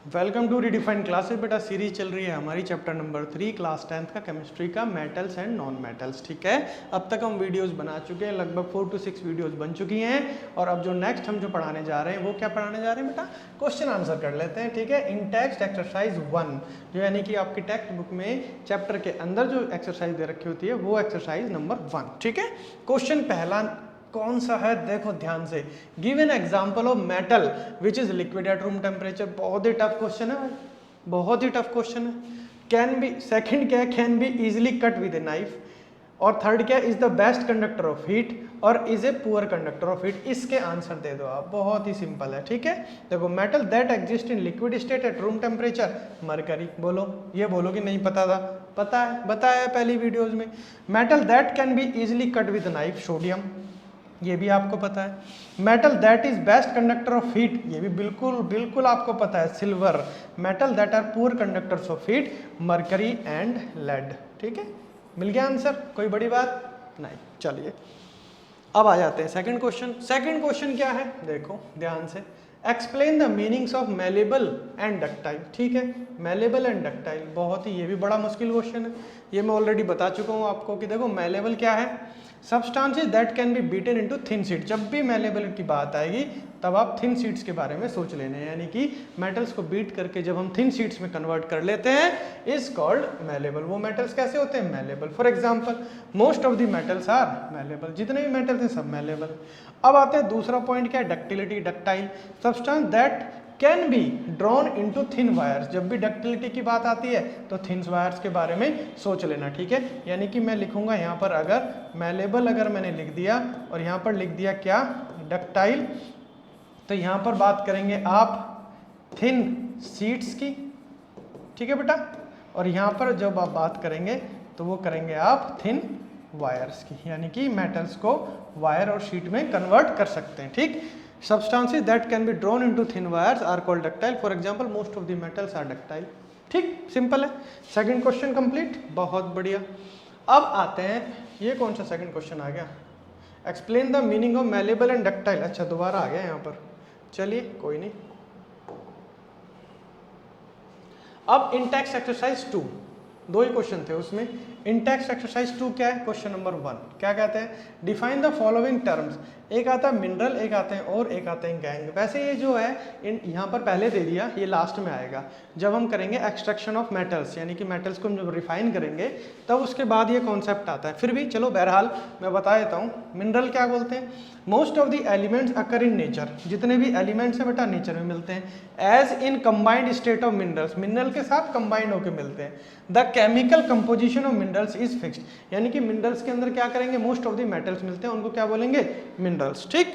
Welcome to redefined classes. बेटा series चल रही है हमारी चैप्टर नंबर 3 क्लास 10th का केमिस्ट्री का मेटल्स एंड नॉन मेटल्स। ठीक है, अब तक हम वीडियोस बना चुके हैं, लगभग 4 to 6 वीडियोस बन चुकी हैं। और अब जो नेक्स्ट हम जो पढ़ाने जा रहे हैं वो क्या पढ़ाने जा रहे हैं बेटा, क्वेश्चन आंसर कर लेते हैं। ठीक है, इन टेक्स्ट एक्सरसाइज 1 जो यानी कि आपकी टेक्स्ट बुक में चैप्टर के अंदर जो एक्सरसाइज दे रखी होती है वो एक्सरसाइज नंबर 1। ठीक है, क्वेश्चन पहला कौन सा है, देखो ध्यान से। Give an example of metal which is liquid at room temperature. बहुत ही टफ क्वेश्चन है भाई, बहुत ही टफ क्वेश्चन है। कैन बी, सेकंड क्या है, can be easily cut with a knife. और थर्ड क्या है, is the best conductor of heat और is a poor conductor of heat. इसके आंसर दे दो आप, बहुत ही सिंपल है। ठीक है, देखो metal that exist in liquid state eight room temperature, mercury. बोलो, ये बोलो कि नहीं पता था, पता है, बताया है पहली वीडियोज में। Metal that can be easily cut with knife, sodium, ये भी आपको पता है। Metal that is best conductor of heat, ये भी बिल्कुल बिल्कुल आपको पता है, silver. Metal that are poor conductors of heat, mercury and lead. ठीक है, मिल गया आंसर, कोई बड़ी बात नहीं। चलिए अब आ जाते हैं सेकंड क्वेश्चन। सेकंड क्वेश्चन क्या है, देखो ध्यान से। Explain the meanings of malleable and ductile. ठीक है, मेलेबल एंड डक्टाइल, बहुत ही ये भी बड़ा मुश्किल क्वेश्चन है। ये मैं ऑलरेडी बता चुका हूँ आपको कि देखो मेलेबल क्या है, substances that can B beaten into thin sheet. जब भी मेलेबल की बात आएगी तब आप थिन शीट्स के बारे में सोच लेने हैं, यानी कि मेटल्स को बीट करके जब हम थिन शीट्स में कन्वर्ट कर लेते हैं इज कॉल्ड मेलेबल। वो मेटल्स कैसे होते हैं, malleable. For example most of the metals are malleable, जितने भी मेटल्स हैं सब मेलेबल। अब आते हैं दूसरा पॉइंट क्या है, ductility, ductile. Substance that can be drawn into thin wires. जब भी डक्टिलिटी की बात आती है तो थिन वायर्स के बारे में सोच लेना। ठीक है, यानी कि मैं लिखूंगा यहाँ पर, अगर मेलेबल अगर मैंने लिख दिया और यहाँ पर लिख दिया क्या, डक्टाइल, तो यहाँ पर बात करेंगे आप थिन शीट्स की। ठीक है बेटा, और यहाँ पर जब आप बात करेंगे तो वो करेंगे आप थिन वायर्स की, यानी कि मेटल्स को वायर और शीट में कन्वर्ट कर सकते हैं। ठीक, substances that can be drawn into thin wires are called ductile. For example, most of the metals are ductile. ठीक, सिंपल है। सेकंड क्वेश्चन कंप्लीट, बहुत बढ़िया। अब आते हैं, ये कौन सा सेकंड क्वेश्चन आ गया, explain the meaning of malleable and ductile. अच्छा दोबारा आ गया यहाँ पर, चलिए कोई नहीं। अब इन टेक्स्ट एक्सरसाइज 2, दो ही क्वेश्चन थे उसमें। इन टेक्स्ट एक्सरसाइज 2 क्या है, क्वेश्चन नंबर 1 क्या कहते हैं, डिफाइन द फॉलोइंग टर्म्स। एक आता है मिनरल, एक आते हैं और, एक आते हैं गैंग। वैसे ये जो है यहाँ पर पहले दे दिया, ये लास्ट में आएगा जब हम करेंगे एक्सट्रैक्शन ऑफ मेटल्स, यानी कि मेटल्स को हम जब रिफाइन करेंगे तब उसके बाद ये कॉन्सेप्ट आता है। फिर भी चलो बहरहाल मैं बता देता हूँ। मिनरल क्या बोलते हैं, most of the elements occur in nature, जितने भी एलिमेंट्स हैं बेटा नेचर में मिलते हैं। As in combined state of minerals, mineral के साथ कंबाइंड होकर मिलते हैं। The chemical composition of minerals is fixed, यानी कि मिनरल्स के अंदर क्या करेंगे, मोस्ट ऑफ द मेटल्स मिलते हैं, उनको क्या बोलेंगे, मिनरल्स। ठीक,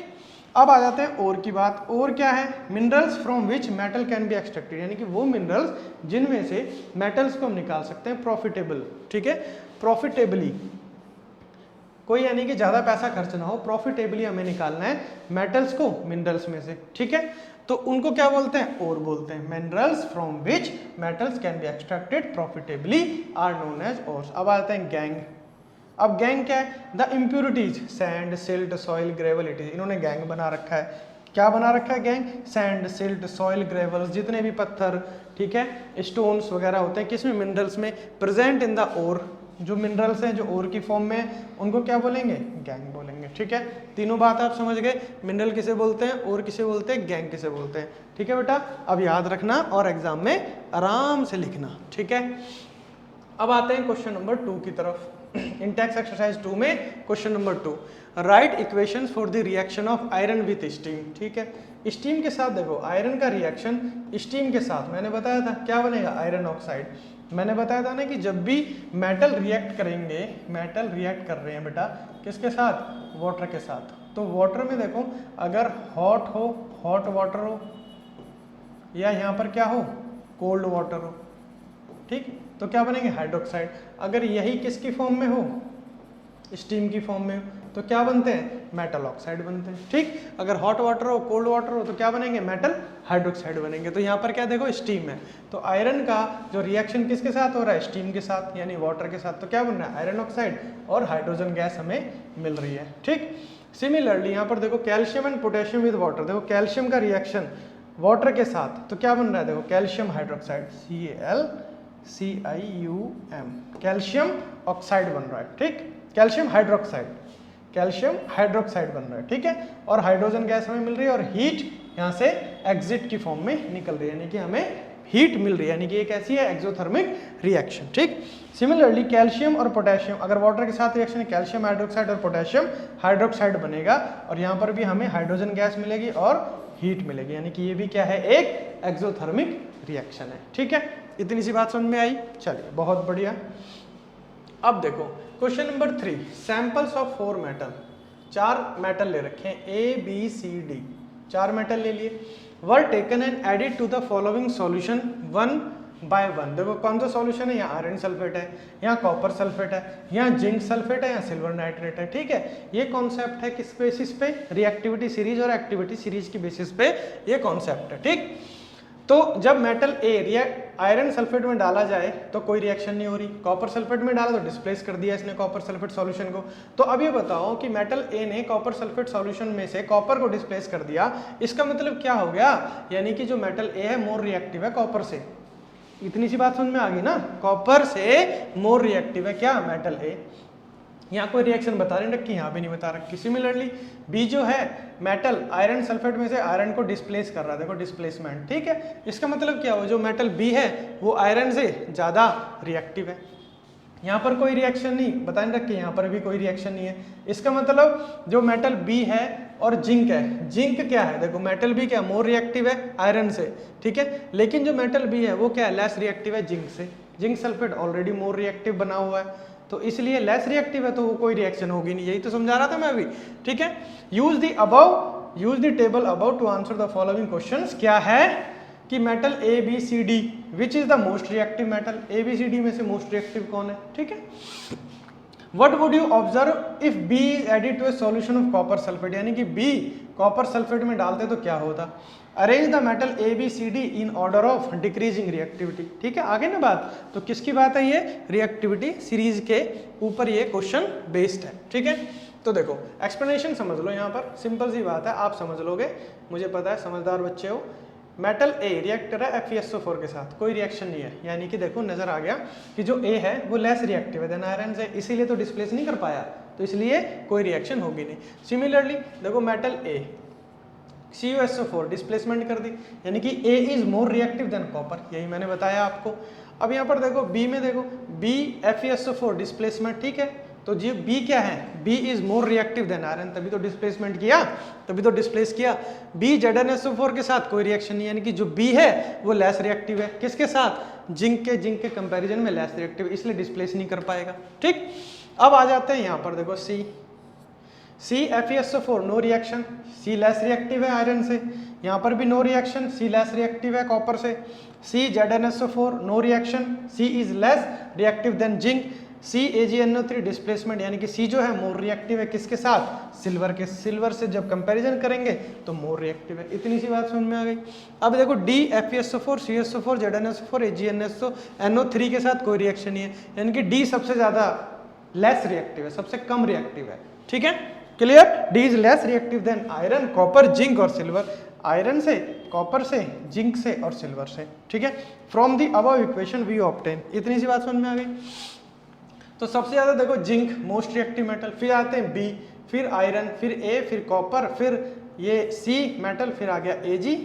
अब आ जाते हैं और की बात। और क्या है, minerals from which metal can be extracted, यानी कि वो मिनरल्स जिनमें से मेटल्स को हम निकाल सकते हैं प्रॉफिटेबल। ठीक है, प्रॉफिटेबली, कोई यानी कि ज्यादा पैसा खर्च ना हो, प्रॉफिटेबली हमें निकालना है मेटल्स को मिनरल्स में से। ठीक है, तो उनको क्या बोलते हैं, और बोलते हैं। Minerals from which metals can be extracted profitably are known as ores. अब आते हैं गैंग। अब गैंग क्या है, the impurities sand, silt, soil, gravel, it is. इन्होंने गैंग बना रखा है, क्या बना रखा है gangue, sand, silt, soil, gravels, जितने भी पत्थर, ठीक है, स्टोन्स वगैरह होते हैं किसमें, मिनरल्स में, प्रेजेंट इन द ओर। जो मिनरल्स हैं जो ओर की फॉर्म में, उनको क्या बोलेंगे, गैंग बोलेंगे। ठीक है, तीनों बात आप समझ गए, मिनरल किसे बोलते हैं, ओर किसे बोलते हैं, गैंग किसे बोलते हैं। ठीक है बेटा, अब याद रखना और एग्जाम में आराम से लिखना। ठीक है, अब आते हैं क्वेश्चन नंबर 2 की तरफ। इन टेक्स्ट एक्सरसाइज 2 में question number 2, right equations for the reaction of iron with steam. ठीक है, स्टीम के साथ देखो, आयरन का रिएक्शन स्टीम के साथ, मैंने बताया था क्या बनेगा, आयरन ऑक्साइड। मैंने बताया था ना कि जब भी मेटल रिएक्ट करेंगे, मेटल रिएक्ट कर रहे हैं बेटा किसके साथ, वाटर के साथ। तो वाटर में देखो, अगर हॉट हो, हॉट वाटर हो, या यहाँ पर क्या हो, कोल्ड वाटर हो, ठीक, तो क्या बनेंगे, हाइड्रोक्साइड। अगर यही किसकी फॉर्म में हो, स्टीम की फॉर्म में हो, तो क्या बनते हैं, मेटल ऑक्साइड बनते हैं। ठीक, अगर हॉट वाटर हो, कोल्ड वाटर हो, तो क्या बनेंगे, मेटल हाइड्रोक्साइड बनेंगे। तो यहाँ पर क्या देखो, स्टीम है, तो आयरन का जो रिएक्शन किसके साथ हो रहा है, स्टीम के साथ, यानी वाटर के साथ। तो क्या बन रहा है, आयरन ऑक्साइड और हाइड्रोजन गैस हमें मिल रही है। ठीक, सिमिलरली यहाँ पर देखो calcium and potassium with water. देखो कैल्शियम का रिएक्शन वाटर के साथ तो क्या बन रहा है, देखो calcium hydroxide CaLCium, calcium oxide बन रहा है, ठीक, कैल्शियम हाइड्रोक्साइड बन रहा है, ठीक है। और हाइड्रोजन गैस हमें मिल रही है और हीट यहाँ से एग्जिट की फॉर्म में निकल रही है, यानी कि हमें हीट मिल रही है, यानी कि ये कैसी है, एक्सोथर्मिक रिएक्शन, ठीक। सिमिलरली कैल्शियम और पोटेशियम, अगर वाटर के साथ रिएक्शन है कैल्शियम हाइड्रोक्साइड और पोटेशियम हाइड्रोक्साइड बनेगा और यहाँ पर भी हमें हाइड्रोजन गैस मिलेगी और हीट मिलेगी, यानी कि ये भी क्या है, एक एक्सोथर्मिक रिएक्शन है, ठीक है। इतनी सी बात समझ में आई, चलिए बहुत बढ़िया। अब देखो question number 3, samples of 4 metal, 4 metal ले रखे हैं ABCD, 4 मेटल ले लिए, were taken and added to the following solution 1 by 1। देखो कौन सा सॉल्यूशन है, यहाँ आयरन सल्फेट है, यहाँ कॉपर सल्फेट है, यहाँ जिंक सल्फेट है, यहाँ सिल्वर नाइट्रेट है, ठीक है। ये कॉन्सेप्ट है किस बेसिस पे, रिएक्टिविटी सीरीज और एक्टिविटी सीरीज की बेसिस पे ये कॉन्सेप्ट है, ठीक। तो जब मेटल ए आयरन सल्फेट में डाला जाए तो कोई रिएक्शन नहीं हो रही, कॉपर सल्फेट में डाला तो डिस्प्लेस कर दिया इसने कॉपर सल्फेट सॉल्यूशन को। तो अब ये बताओ कि मेटल ए ने कॉपर सल्फेट सॉल्यूशन में से कॉपर को डिस्प्लेस कर दिया, इसका मतलब क्या हो गया, यानी कि जो मेटल ए है मोर रिएक्टिव है कॉपर से। इतनी सी बात समझ में आ गई ना, कॉपर से मोर रिएक्टिव है क्या, मेटल ए। यहाँ कोई रिएक्शन बता नहीं रखी, यहाँ पे नहीं बता रखी। सिमिलरली बी जो है मेटल आयरन सल्फेट में से आयरन को डिस्प्लेस कर रहा है, देखो डिस्प्लेसमेंट, ठीक है। इसका मतलब क्या हो, जो मेटल बी है वो आयरन से ज़्यादा रिएक्टिव है। यहाँ पर कोई रिएक्शन नहीं बता नहीं रखी, यहाँ पर भी कोई रिएक्शन नहीं है। इसका मतलब जो मेटल बी है और जिंक है, जिंक क्या है, देखो मेटल बी क्या मोर रिएक्टिव है आयरन से, ठीक है। लेकिन जो मेटल बी है वो क्या है, लेस रिएक्टिव है जिंक से। Zinc sulphate already more reactive बना हुआ है, तो इसलिए लेस रिएक्टिव है तो वो कोई रिएक्शन होगी नहीं, यही तो समझा रहा था मैं अभी, ठीक है। Use the table above to answer the following questions. क्या है कि metal ABCD which is the most reactive metal, ABCD में से मोस्ट रिएक्टिव कौन है, ठीक है। What would you observe if B is added to a solution of copper sulfate, यानी कि B कॉपर सल्फेट में डालते तो क्या होता। Arrange the metal ABCD in order of decreasing reactivity, ठीक है। आगे ना बात, तो किसकी बात है, ये रिएक्टिविटी सीरीज के ऊपर ये क्वेश्चन बेस्ड है, ठीक है। तो देखो एक्सप्लेनेशन समझ लो, यहाँ पर सिंपल सी बात है, आप समझ लोगे, मुझे पता है समझदार बच्चे हो। मेटल ए रिएक्टर है FeSO4 के साथ, कोई रिएक्शन नहीं है, यानी कि देखो नजर आ गया कि जो ए है वो लेस रिएक्टिव है देन आयरन से, इसीलिए तो डिस्प्लेस नहीं कर पाया, तो इसलिए कोई रिएक्शन होगी नहीं। सिमिलरली देखो मेटल ए CuSO4 डिस्प्लेसमेंट कर दी, यानी कि A is more reactive than copper, यही मैंने बताया आपको। अब यहाँ पर देखो बी में देखो B FeSO4 डिस्प्लेसमेंट, ठीक है। तो जी B क्या है, B is more reactive than iron, तभी तो डिस्प्लेसमेंट किया, तभी तो डिस्प्लेस किया। B ZnSO4 के साथ कोई रिएक्शन नहीं, यानी कि जो B है वो लेस रिएक्टिव है, किसके साथ, जिंक के कंपैरिजन में लेस रिएक्टिव, इसलिए डिस्प्लेस नहीं कर पाएगा, ठीक। अब आ जाते हैं यहाँ पर देखो C FeSO4 no reaction, C less reactive है आयरन से, यहाँ पर भी no reaction, C less reactive है कॉपर से। C ZnSO4 no reaction, C is less reactive than zinc. C AgNO3 displacement, यानी कि C जो है मोर रिएक्टिव है किसके साथ, सिल्वर के, सिल्वर से जब कंपैरिजन करेंगे तो मोर रिएक्टिव है। इतनी सी बात समझ में आ गई। अब देखो D FeSO4 CSO4 ZnSO4 AgNO3 के साथ कोई रिएक्शन नहीं है, यानी कि D सबसे ज्यादा लेस रिएक्टिव है, सबसे कम रिएक्टिव है, ठीक है, clear. D is less reactive than iron, copper, zinc और सिल्वर, आयरन से, कॉपर से, जिंक से और सिल्वर से, ठीक है। From the above equation we obtain, इतनी सी बात समझ में आ गई। तो सबसे ज्यादा देखो जिंक मोस्ट रिएक्टिव मेटल, फिर आते हैं बी, फिर आयरन, फिर ए, फिर कॉपर, फिर ये सी मेटल, फिर आ गया Ag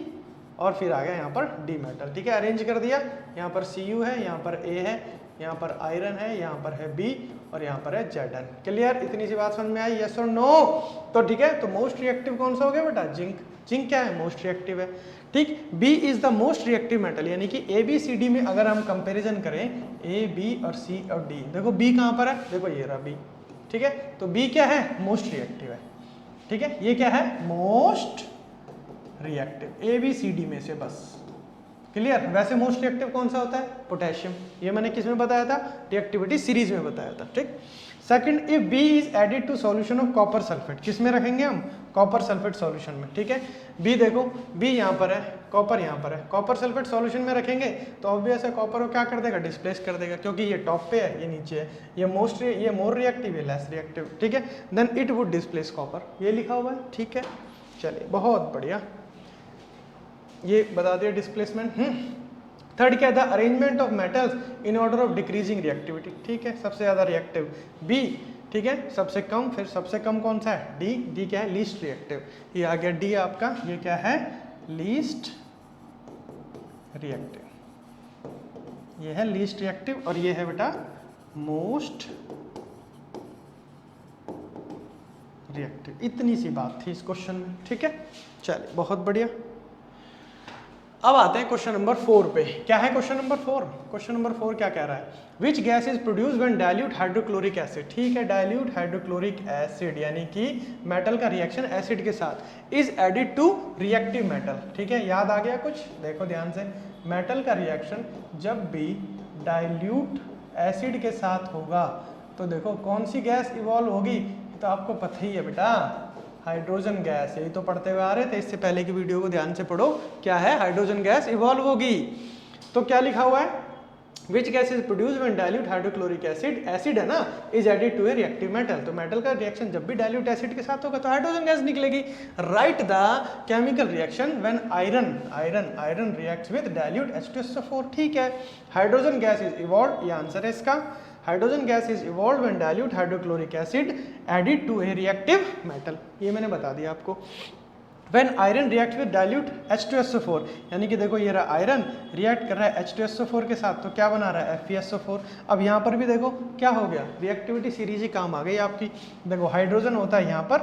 और फिर आ गया यहाँ पर डी मेटल, ठीक है। अरेंज कर दिया, यहाँ पर Cu है, यहाँ पर A है, यहाँ पर आयरन है, यहाँ पर है B और यहाँ पर है Zn। क्लियर, इतनी सी बात समझ में आई, यस और नो। तो ठीक है, तो मोस्ट रिएक्टिव कौन सा हो गया बेटा, जिंक। जिंक क्या है, मोस्ट रिएक्टिव है, ठीक। B is the most reactive metal, यानी कि ABCD में अगर हम कंपैरिजन करें A, B और C और D, देखो B कहाँ पर है, देखो ये रहा B, ठीक है। तो B क्या है, मोस्ट रिएक्टिव है, ठीक है। ये क्या है, मोस्ट रिएक्टिव ABCD में से, बस क्लियर। वैसे मोस्ट रिएक्टिव कौन सा होता है, पोटेशियम, ये मैंने किस में बताया था, रिएक्टिविटी सीरीज में बताया था, ठीक। Second, if B is added to solution of copper sulphate, किस में रखेंगे हम, कॉपर सल्फेट सॉल्यूशन में, ठीक है। B देखो, B यहाँ पर है, कॉपर यहाँ पर है, कॉपर सल्फेट सॉल्यूशन में रखेंगे तो ऑब्वियस है कॉपर को क्या कर देगा, डिस्प्लेस कर देगा, क्योंकि ये टॉप पे है, ये नीचे है, ये मोर रिएक्टिव, ये लेस रिएक्टिव, ठीक है। Then it would displace copper, ये लिखा हुआ है, ठीक है। चलिए बहुत बढ़िया। ये बता दिया डिस्प्लेसमेंट। थर्ड क्या था, arrangement of metals in order of decreasing reactivity, ठीक है, सबसे ज़्यादा रिएक्टिव बी, ठीक है, सबसे कम, फिर सबसे कम कौन सा है, डी, डी क्या है, लीस्ट रिएक्टिव, ये आ गया डी आपका, ये क्या है, लीस्ट रिएक्टिव, ये है लीस्ट रिएक्टिव, और ये है बेटा मोस्ट रिएक्टिव। इतनी सी बात थी इस क्वेश्चन में, ठीक है, चलिए बहुत बढ़िया। अब आते हैं क्वेश्चन नंबर 4 पे। क्या है क्वेश्चन नंबर 4? क्वेश्चन नंबर 4 क्या कह रहा है, which gas is produce when dilute hydrochloric acid, ठीक है, डाइल्यूट हाइड्रोक्लोरिक एसिड यानी कि मेटल का रिएक्शन एसिड के साथ is added to reactive metal, ठीक है, याद आ गया कुछ, देखो ध्यान से, मेटल का रिएक्शन जब भी डाइल्यूट एसिड के साथ होगा तो देखो कौन सी गैस इवॉल्व होगी, तो आपको पता ही है बेटा, हाइड्रोजन गैस, यही तो पढ़ते हुए आ रहे थे, इससे पहले की वीडियो को ध्यान से पढ़ो, क्या है, हाइड्रोजन गैस इवॉल्व होगी। तो क्या लिखा हुआ है, which gas is produce when dilute hydrochloric acid, acid है ना, is added to a reactive metal, तो मेटल का रिएक्शन जब भी डाइल्यूट एसिड के साथ होगा तो हाइड्रोजन गैस निकलेगी। Write the chemical reaction when iron reacts with dilute H2SO4, ठीक है, हाइड्रोजन गैस इज इवॉल्व, ये आंसर है इसका, hydrogen gas is evolve when dilute hydrochloric acid added to a reactive metal, ये मैंने बता दिया आपको। When iron react with dilute H2SO4, यानी कि देखो ये रहा आयरन रिएक्ट कर रहा है H2SO4 के साथ, तो क्या बना रहा है, FeSO4। अब यहाँ पर भी देखो क्या हो गया, रिएक्टिविटी सीरीज ही काम आ गई आपकी, देखो हाइड्रोजन होता है यहाँ पर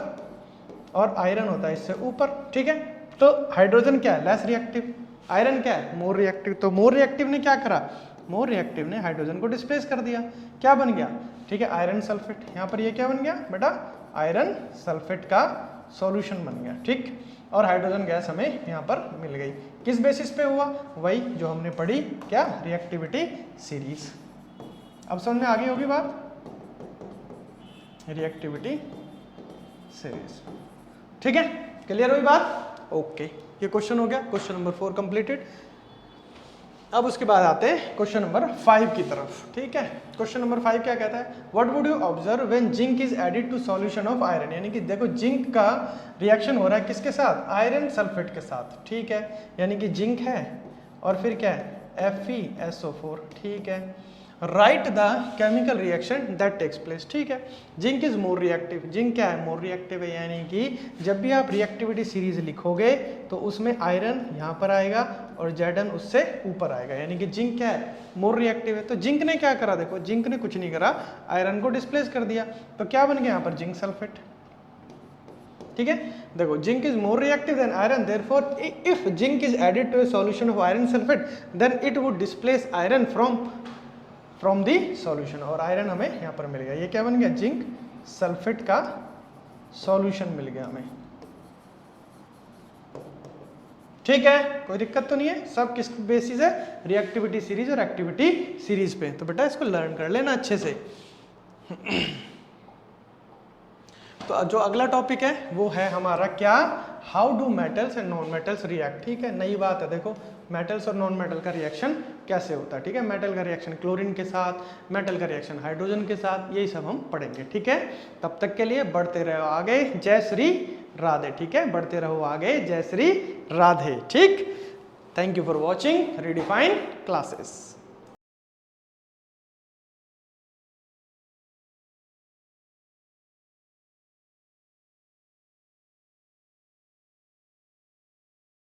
और आयरन होता है इससे ऊपर, ठीक है, तो हाइड्रोजन क्या है, लेस रिएक्टिव, आयरन क्या है, मोर रिएक्टिव, तो मोर रिएक्टिव ने क्या करा, मोर रिएक्टिव ने हाइड्रोजन को डिस्प्लेस कर दिया, क्या बन गया, ठीक है, आयरन सल्फेट, यहाँ पर ये क्या बन गया बेटा, आयरन सल्फेट का सॉल्यूशन बन गया, ठीक, और हाइड्रोजन गैस हमें यहाँ पर मिल गई, किस बेसिस पे हुआ, वही जो हमने पढ़ी, क्या, रिएक्टिविटी सीरीज। अब समझ में आ गई होगी बात, रिएक्टिविटी सीरीज, ठीक है, क्लियर हुई बात, ओके, ये क्वेश्चन हो गया, क्वेश्चन नंबर 4 कंप्लीटेड। अब उसके बाद आते हैं क्वेश्चन नंबर 5 की तरफ, ठीक है, क्वेश्चन नंबर 5 क्या कहता है, what would you observe when zinc is added to solution of iron, यानी कि देखो जिंक का रिएक्शन हो रहा है किसके साथ, आयरन सल्फेट के साथ, ठीक है, यानी कि जिंक है और फिर क्या है, FeSO4, ठीक है, write the chemical reaction that takes place, ठीक है, zinc is more reactive, zinc क्या है, मोर रिएक्टिव है, यानी कि जब भी आप रिएक्टिविटी सीरीज लिखोगे तो उसमें आयरन यहाँ पर आएगा और Zn उससे ऊपर आएगा, यानी कि जिंक क्या है, मोर रिएक्टिव है। तो जिंक ने क्या करा, देखो जिंक ने कुछ नहीं करा, आयरन को डिस्प्लेस कर दिया, तो क्या बन गया यहाँ पर, जिंक सल्फेट, ठीक है, देखो zinc is more reactive than iron, therefore if zinc is added to a solution of iron sulphate then it would displace iron from the solution, और आयरन हमें यहाँ पर मिल गया, ये क्या बन गया, जिंक सल्फेट का सॉल्यूशन मिल गया हमें, ठीक है, कोई दिक्कत तो नहीं है, सब किस बेसिस है, रिएक्टिविटी सीरीज और एक्टिविटी सीरीज पे, तो बेटा इसको लर्न कर लेना अच्छे से। तो जो अगला टॉपिक है वो है हमारा क्या, how do metals and non metals react, ठीक है, नई बात है, देखो मेटल्स और नॉन मेटल का रिएक्शन कैसे होता है, ठीक है, मेटल का रिएक्शन क्लोरीन के साथ, मेटल का रिएक्शन हाइड्रोजन के साथ, यही सब हम पढ़ेंगे, ठीक है, तब तक के लिए बढ़ते रहो आगे, जय श्री राधे, ठीक है, बढ़ते रहो आगे, जय श्री राधे, ठीक, thank you for watching redefine classes.